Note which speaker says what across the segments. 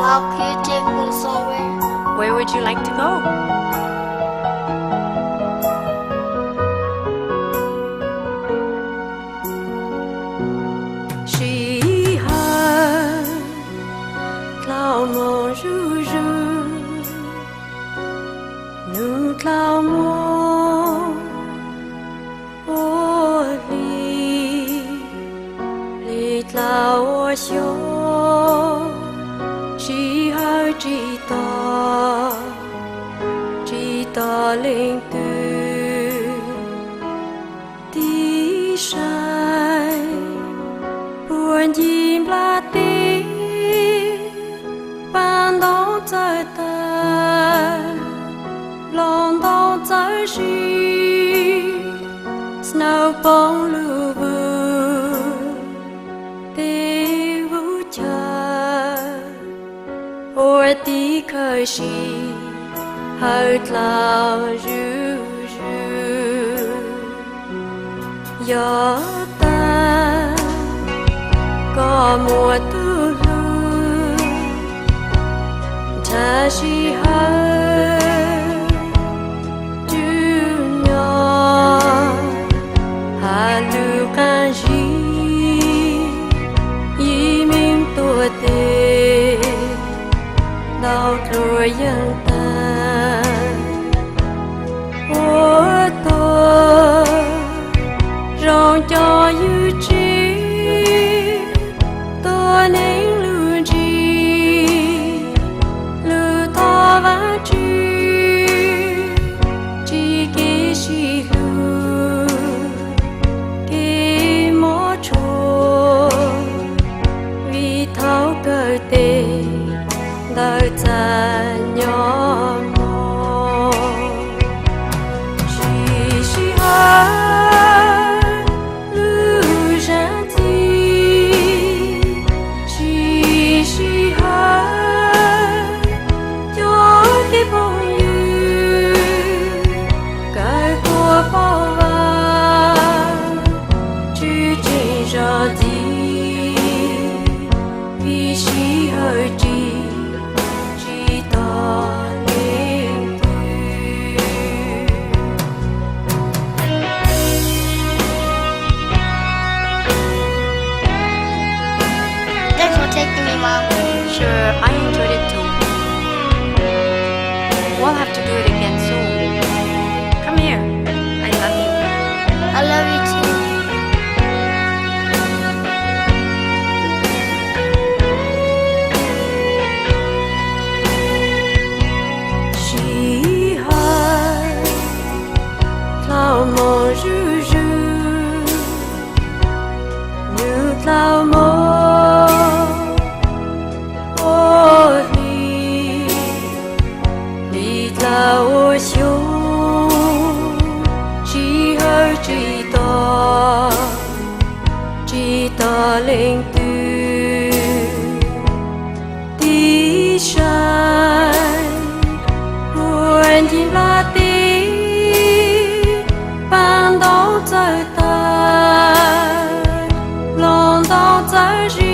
Speaker 1: Now can you take me somewhere?
Speaker 2: Where would you like to go? Sijhawm Dlhau Moog Zuj Dlhau Moog Dlhau Moog Chỉ hơi chỉ to linh từ tí sai buồn chim la tí ban đón trời ta lòng đón trời gì snow bóng lưu vương tí vũ trời ôi tí khơi gì hơi lao ru ru gió ta có mùa thu lưu ta chỉ hơi chú nhỏ hà lưu can gì y mình tua tê đau rồi dân ta ô tô rong cho như chi tôi nên lưu chi lưu to và chi kỹ chi lưu kỹ mô trô vì tháo cơ tê đời ta nhỏ mô chỉ hai lưu ra gì chỉ hai cho cái bóng như cái của bao vàng chỉ ra gì vì chỉ hơi chỉ to lên
Speaker 1: Thanks for taking me, Mom.
Speaker 2: Sure, I enjoyed it too. We'll have to do it again soon. Come here. I love you.
Speaker 1: I love you too.
Speaker 2: Sijhawm Dlhau Moog Zuj Dlhau Moog Dlhau Moog chỉ hơi chỉ to linh từ tí sai buồn chim la tí ban đón trời ta lòng đón trời gì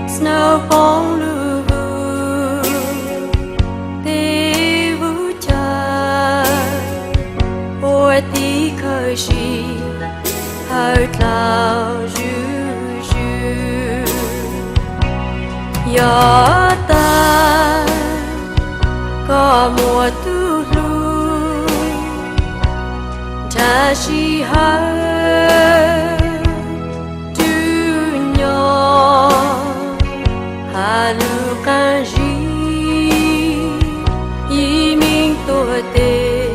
Speaker 2: snow bóng lưu vương tí vũ trời ôi tí khơi gì hơi lao ru ru gió ta có mùa thu lưu ta chỉ hơi chú nhỏ hà lưu can gì y mình tua tê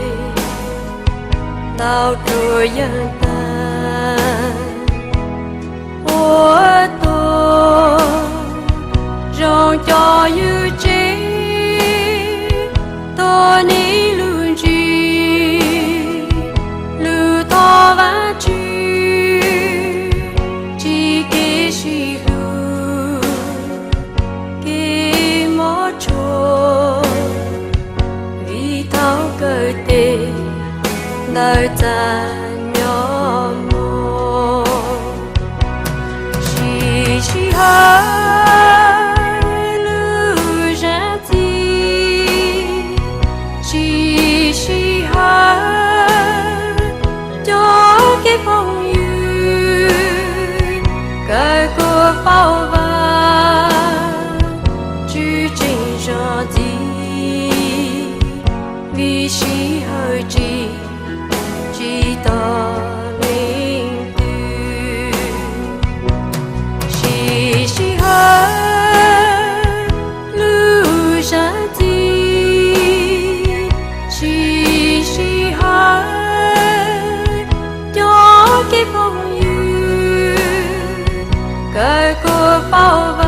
Speaker 2: đau rồi dân ta ô tô rong cho như chi tôi ní luôn chi lưu to và chi kỹ chi lưu kỹ mô trô vì tháo cơ tê đời ta nhỏ mô chỉ bao